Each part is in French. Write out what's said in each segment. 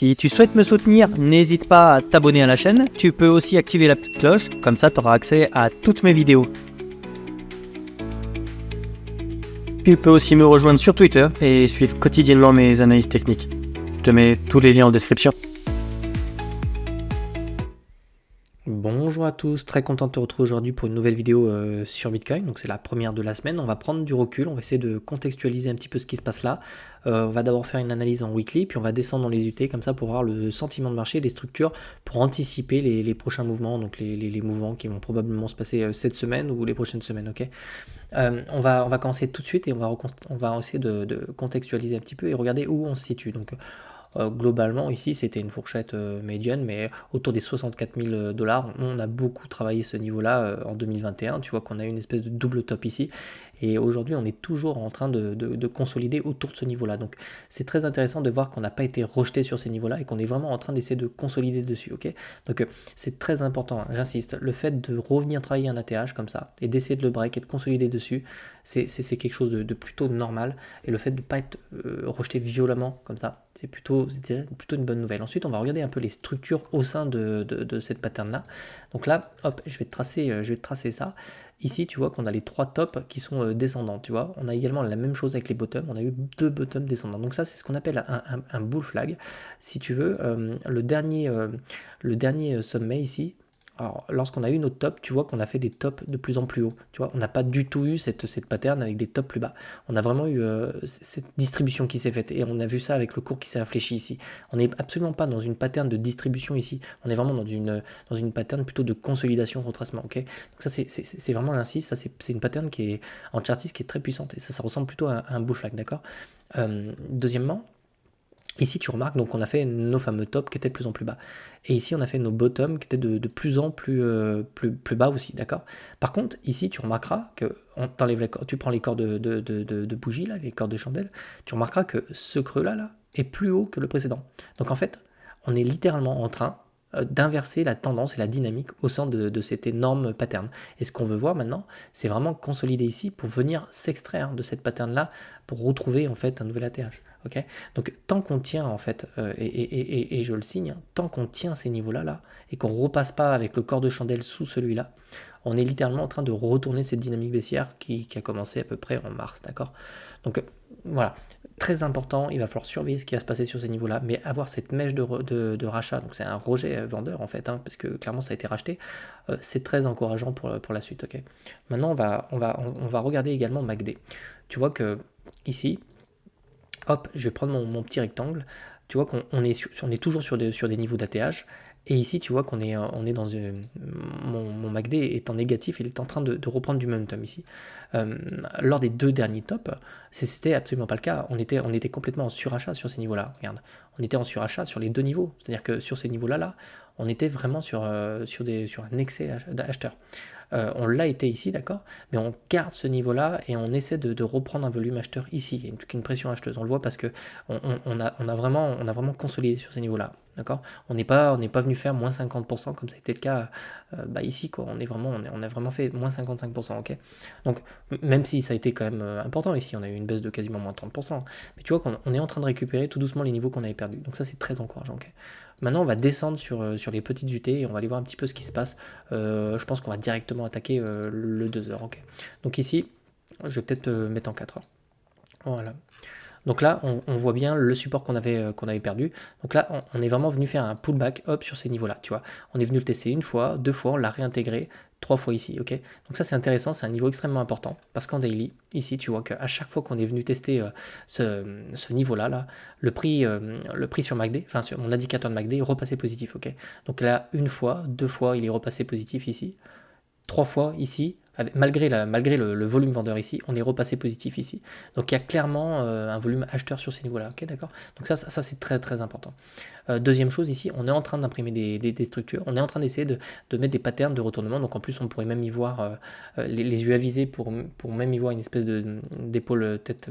Si tu souhaites me soutenir, n'hésite pas à t'abonner à la chaîne. Tu peux aussi activer la petite cloche, comme ça tu auras accès à toutes mes vidéos. Tu peux aussi me rejoindre sur Twitter et suivre quotidiennement mes analyses techniques. Je te mets tous les liens en description. Bonjour à tous, très content de te retrouver aujourd'hui pour une nouvelle vidéo sur Bitcoin. Donc c'est la première de la semaine, on va prendre du recul, on va essayer de contextualiser un petit peu ce qui se passe là. On va d'abord faire une analyse en weekly, puis on va descendre dans les UT comme ça pour voir le sentiment de marché, les structures, pour anticiper les prochains mouvements, donc les mouvements qui vont probablement se passer cette semaine ou les prochaines semaines, ok. On va commencer tout de suite et on va essayer de contextualiser un petit peu et regarder où on se situe. Donc globalement, ici, c'était une fourchette médiane, mais autour des 64 000 $. On a beaucoup travaillé ce niveau-là en 2021. Tu vois qu'on a une espèce de double top ici. Et aujourd'hui, on est toujours en train de consolider autour de ce niveau-là. Donc, c'est très intéressant de voir qu'on n'a pas été rejeté sur ces niveaux-là et qu'on est vraiment en train d'essayer de consolider dessus. Ok. Donc, c'est très important, hein, j'insiste. Le fait de revenir travailler un ATH comme ça et d'essayer de le break et de consolider dessus, c'est quelque chose de plutôt normal. Et le fait de ne pas être rejeté violemment comme ça, c'est plutôt une bonne nouvelle. Ensuite, on va regarder un peu les structures au sein de cette pattern-là. Donc là, hop, je vais te tracer ça. Ici, tu vois qu'on a les trois tops qui sont descendants, tu vois. On a également la même chose avec les bottoms. On a eu deux bottoms descendants. Donc ça, c'est ce qu'on appelle un bull flag. Si tu veux, le dernier sommet ici, alors, lorsqu'on a eu notre top, tu vois qu'on a fait des tops de plus en plus haut. Tu vois, on n'a pas du tout eu cette pattern avec des tops plus bas. On a vraiment eu cette distribution qui s'est faite. Et on a vu ça avec le cours qui s'est infléchi ici. On n'est absolument pas dans une pattern de distribution ici. On est vraiment dans une pattern plutôt de consolidation, retracement. Okay, donc ça, c'est vraiment j'insiste. Ça, c'est une pattern qui est en chartiste qui est très puissante. Et ça ressemble plutôt à un bull flag, d'accord. Deuxièmement, ici, tu remarques, donc on a fait nos fameux tops qui étaient de plus en plus bas. Et ici, on a fait nos bottoms qui étaient de plus en plus bas aussi, d'accord. Par contre, ici, tu remarqueras que tu prends les corps de bougies, là, les corps de chandelle, tu remarqueras que ce creux-là est plus haut que le précédent. Donc en fait, on est littéralement en train d'inverser la tendance et la dynamique au sein de cet énorme pattern. Et ce qu'on veut voir maintenant, c'est vraiment consolider ici pour venir s'extraire de cette pattern-là pour retrouver en fait un nouvel ATH. Okay, donc tant qu'on tient en fait, et je le signe, tant qu'on tient ces niveaux-là et qu'on ne repasse pas avec le corps de chandelle sous celui-là, on est littéralement en train de retourner cette dynamique baissière qui a commencé à peu près en mars, d'accord. Donc voilà, très important, il va falloir surveiller ce qui va se passer sur ces niveaux-là, mais avoir cette mèche de rachat, donc c'est un rejet vendeur en fait, hein, parce que clairement ça a été racheté, c'est très encourageant pour la suite, ok. Maintenant on va regarder également MACD. Tu vois que ici, hop, je vais prendre mon petit rectangle. Tu vois qu'on est toujours sur des niveaux d'ATH. Et ici, tu vois qu'on est dans mon MACD est en négatif. Il est en train de reprendre du momentum ici. Lors des deux derniers tops, c'était absolument pas le cas. On était complètement en surachat sur ces niveaux-là. Regarde, on était en surachat sur les deux niveaux. C'est-à-dire que sur ces niveaux-là, on était vraiment sur un excès d'acheteurs. On l'a été ici, d'accord, mais on garde ce niveau-là et on essaie de reprendre un volume acheteur ici. Il y a une pression acheteuse, on le voit parce que on a vraiment consolidé sur ces niveaux-là, d'accord. On n'est pas venu faire moins 50% comme ça a été le cas ici, quoi. On a vraiment fait moins 55%, ok. Donc même si ça a été quand même important ici, on a eu une baisse de quasiment moins 30%, mais tu vois qu'on est en train de récupérer tout doucement les niveaux qu'on avait perdus. Donc ça c'est très encourageant, ok. Maintenant on va descendre sur les petites UT et on va aller voir un petit peu ce qui se passe. Je pense qu'on va directement attaquer le 2 heures, ok. Donc ici, je vais peut-être mettre en 4 heures. Voilà. Donc là, on voit bien le support qu'on avait perdu. Donc là, on est vraiment venu faire un pullback up sur ces niveaux-là, tu vois. On est venu le tester une fois, deux fois, on l'a réintégré, 3 fois ici, ok. Donc ça, c'est intéressant, c'est un niveau extrêmement important, parce qu'en daily, ici, tu vois qu'à chaque fois qu'on est venu tester ce niveau-là, le prix sur MACD, enfin sur mon indicateur de MACD, est repassé positif, ok. Donc là, une fois, deux fois, il est repassé positif ici, 3 fois ici, malgré le volume vendeur ici, on est repassé positif ici. Donc il y a clairement un volume acheteur sur ces niveaux-là, ok, d'accord. Donc ça c'est très très important. Deuxième chose ici, on est en train d'imprimer des structures, on est en train d'essayer de mettre des patterns de retournement, donc en plus on pourrait même y voir les yeux avisés pour même y voir une espèce d'épaule tête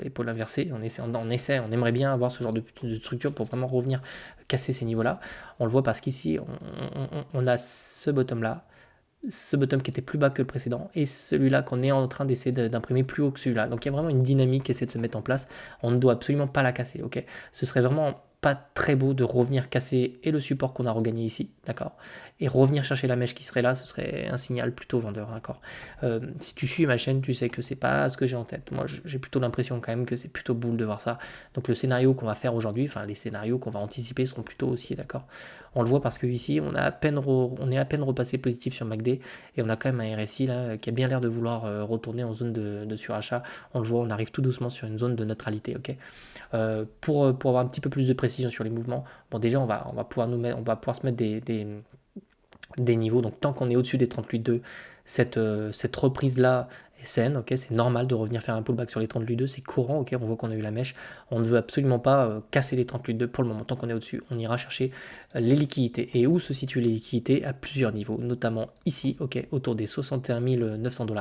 épaule inversée. On aimerait bien avoir ce genre de structure pour vraiment revenir casser ces niveaux-là. On le voit parce qu'ici on a ce bottom-là, ce bottom qui était plus bas que le précédent et celui-là qu'on est en train d'essayer d'imprimer plus haut que celui-là. Donc il y a vraiment une dynamique qui essaie de se mettre en place. On ne doit absolument pas la casser, ok. Ce serait vraiment pas très beau de revenir casser et le support qu'on a regagné ici, d'accord, et revenir chercher la mèche qui serait là, ce serait un signal plutôt vendeur, d'accord. Si tu suis ma chaîne, tu sais que c'est pas ce que j'ai en tête. Moi, j'ai plutôt l'impression quand même que c'est plutôt boule de voir ça. Donc le scénario qu'on va faire aujourd'hui, enfin les scénarios qu'on va anticiper seront plutôt haussiers, d'accord. On le voit parce que ici, on est à peine repassé positif sur MACD et on a quand même un RSI là qui a bien l'air de vouloir retourner en zone de surachat. On le voit, on arrive tout doucement sur une zone de neutralité, ok. Pour avoir un petit peu plus de précision sur les mouvements, bon déjà on va pouvoir se mettre des niveaux, donc tant qu'on est au-dessus des 38,2, cette reprise là est saine, ok, c'est normal de revenir faire un pullback sur les 38,2, c'est courant, ok, on voit qu'on a eu la mèche, on ne veut absolument pas casser les 38,2 pour le moment, tant qu'on est au-dessus, on ira chercher les liquidités. Et où se situent les liquidités? À plusieurs niveaux, notamment ici, ok, autour des 61 900 $,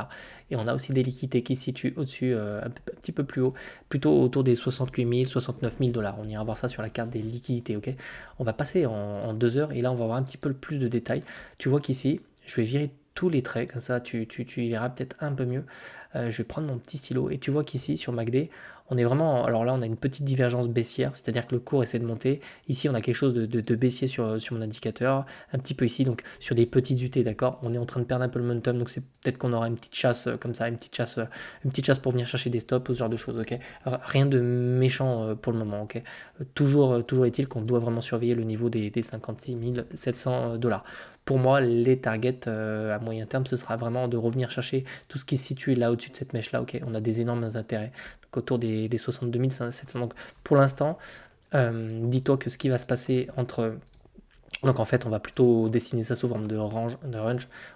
et on a aussi des liquidités qui se situent au-dessus, un petit peu plus haut, plutôt autour des 68 000, 69 000 $. On ira voir ça sur la carte des liquidités, ok. On va passer en 2 heures, et là on va avoir un petit peu plus de détails. Tu vois qu'ici, je vais virer tous les traits, comme ça tu y verras peut-être un peu mieux. Je vais prendre mon petit stylo, et tu vois qu'ici sur MACD, on est vraiment, alors là on a une petite divergence baissière, c'est-à-dire que le cours essaie de monter. Ici on a quelque chose de baissier sur mon indicateur, un petit peu ici, donc sur des petites UT, d'accord. On est en train de perdre un peu le momentum, donc c'est peut-être qu'on aura une petite chasse comme ça, une petite chasse pour venir chercher des stops, ce genre de choses, ok. Rien de méchant pour le moment, ok. Toujours est-il qu'on doit vraiment surveiller le niveau des 56 700 $. Pour moi, les targets à moyen terme, ce sera vraiment de revenir chercher tout ce qui se situe là au-dessus de cette mèche-là. Ok, on a des énormes intérêts, donc autour des 62 700. Donc pour l'instant, dis-toi que ce qui va se passer entre... Donc en fait, on va plutôt dessiner ça sous forme de range.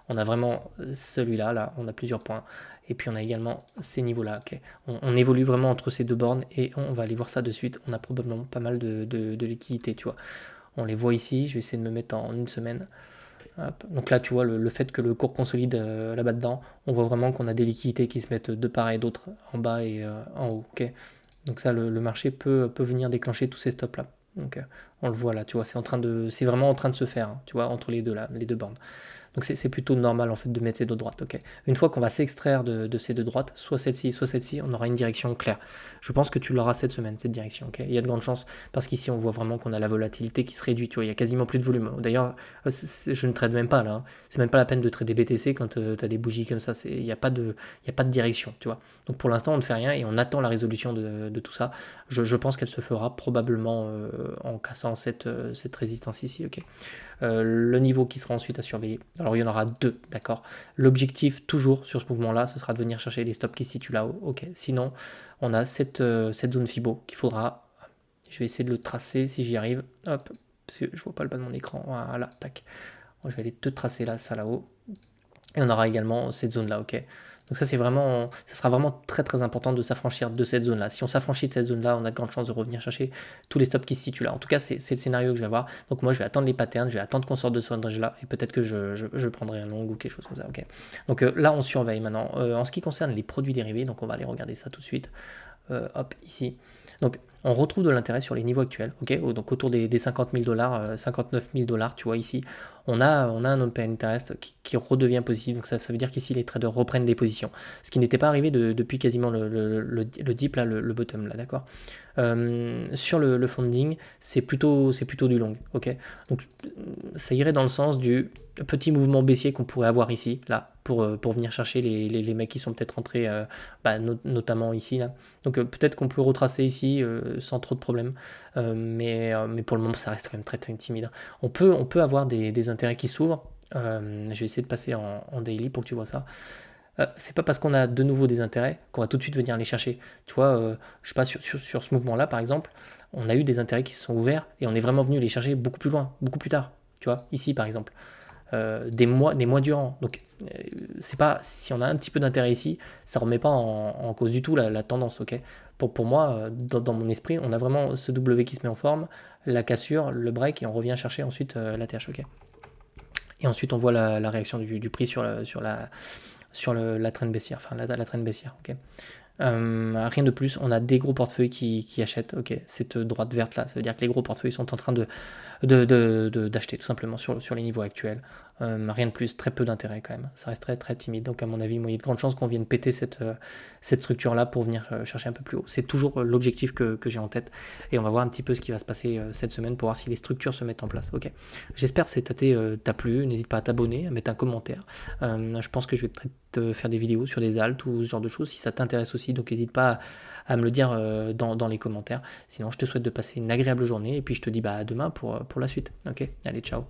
On a vraiment celui-là, là, on a plusieurs points. Et puis on a également ces niveaux-là. Okay. On évolue vraiment entre ces deux bornes et on va aller voir ça de suite. On a probablement pas mal de liquidités, tu vois. On les voit ici, je vais essayer de me mettre en une semaine. Hop. Donc là, tu vois, le fait que le cours consolide là-bas dedans, on voit vraiment qu'on a des liquidités qui se mettent de part et d'autre, en bas et en haut. Okay. Donc ça, le marché peut venir déclencher tous ces stops-là. Donc on le voit là, tu vois, c'est vraiment en train de se faire, hein, tu vois, entre les deux là, les deux bornes. Donc c'est plutôt normal en fait de mettre ces deux droites, ok. Une fois qu'on va s'extraire de ces deux droites, soit celle-ci, on aura une direction claire. Je pense que tu l'auras cette semaine, cette direction, ok. Il y a de grandes chances, parce qu'ici on voit vraiment qu'on a la volatilité qui se réduit, tu vois, il y a quasiment plus de volume. D'ailleurs, je ne trade même pas là, hein. C'est même pas la peine de trader BTC quand tu as des bougies comme ça, il n'y a pas de direction, tu vois. Donc pour l'instant on ne fait rien et on attend la résolution de tout ça. Je pense qu'elle se fera probablement en cassant cette résistance ici, ok. Le niveau qui sera ensuite à surveiller. Alors il y en aura deux, d'accord. L'objectif toujours sur ce mouvement-là, ce sera de venir chercher les stops qui se situent là-haut, ok. Sinon, on a cette zone Fibo qu'il faudra. Je vais essayer de le tracer si j'y arrive. Hop, parce que je vois pas le bas de mon écran. Voilà, tac. Je vais aller te tracer là, ça là-haut. Et on aura également cette zone-là, ok. Donc ça sera vraiment très très important de s'affranchir de cette zone-là. Si on s'affranchit de cette zone-là, on a de grandes chances de revenir chercher tous les stops qui se situent là. En tout cas, c'est le scénario que je vais avoir. Donc moi, je vais attendre les patterns, je vais attendre qu'on sorte de ce range-là, et peut-être que je prendrai un long ou quelque chose comme ça, ok. Donc là, on surveille maintenant. En ce qui concerne les produits dérivés, donc on va aller regarder ça tout de suite. Hop, ici. Donc on retrouve de l'intérêt sur les niveaux actuels, ok, donc autour des 50 000 $, 59 000 $, tu vois ici, on a un open interest qui redevient positif, donc ça veut dire qu'ici les traders reprennent des positions, ce qui n'était pas arrivé depuis quasiment le dip là, le bottom là, d'accord. Sur le funding, c'est plutôt du long, ok, donc ça irait dans le sens du petit mouvement baissier qu'on pourrait avoir ici, là, pour venir chercher les mecs qui sont peut-être rentrés, notamment ici, là. Donc peut-être qu'on peut retracer ici sans trop de problèmes, mais pour le moment ça reste quand même très, très timide. On peut avoir des intérêts qui s'ouvrent. Je vais essayer de passer en daily pour que tu vois ça. C'est pas parce qu'on a de nouveau des intérêts qu'on va tout de suite venir les chercher. Tu vois, je sais pas, sur ce mouvement-là par exemple, on a eu des intérêts qui se sont ouverts et on est vraiment venu les chercher beaucoup plus loin, beaucoup plus tard. Tu vois, ici par exemple. Des mois durant. Donc, c'est pas, si on a un petit peu d'intérêt ici, ça remet pas en cause du tout la tendance, ok. Pour moi, dans mon esprit, on a vraiment ce W qui se met en forme, la cassure, le break, et on revient chercher ensuite la TH, ok. Et ensuite, on voit la réaction du prix sur la trend baissière, enfin la trend baissière, ok. Rien de plus, on a des gros portefeuilles qui achètent, ok, cette droite verte là, ça veut dire que les gros portefeuilles sont en train d'acheter tout simplement sur les niveaux actuels. Rien de plus, très peu d'intérêt quand même. Ça reste très très timide. Donc à mon avis, il y a de grandes chances qu'on vienne péter cette structure-là pour venir chercher un peu plus haut. C'est toujours l'objectif que j'ai en tête. Et on va voir un petit peu ce qui va se passer cette semaine pour voir si les structures se mettent en place. Ok. J'espère que cet AT t'a plu. N'hésite pas à t'abonner, à mettre un commentaire. Je pense que je vais peut-être faire des vidéos sur des altes ou ce genre de choses si ça t'intéresse aussi. Donc n'hésite pas à me le dire dans les commentaires. Sinon, je te souhaite de passer une agréable journée et puis je te dis à demain pour la suite. Ok. Allez, ciao.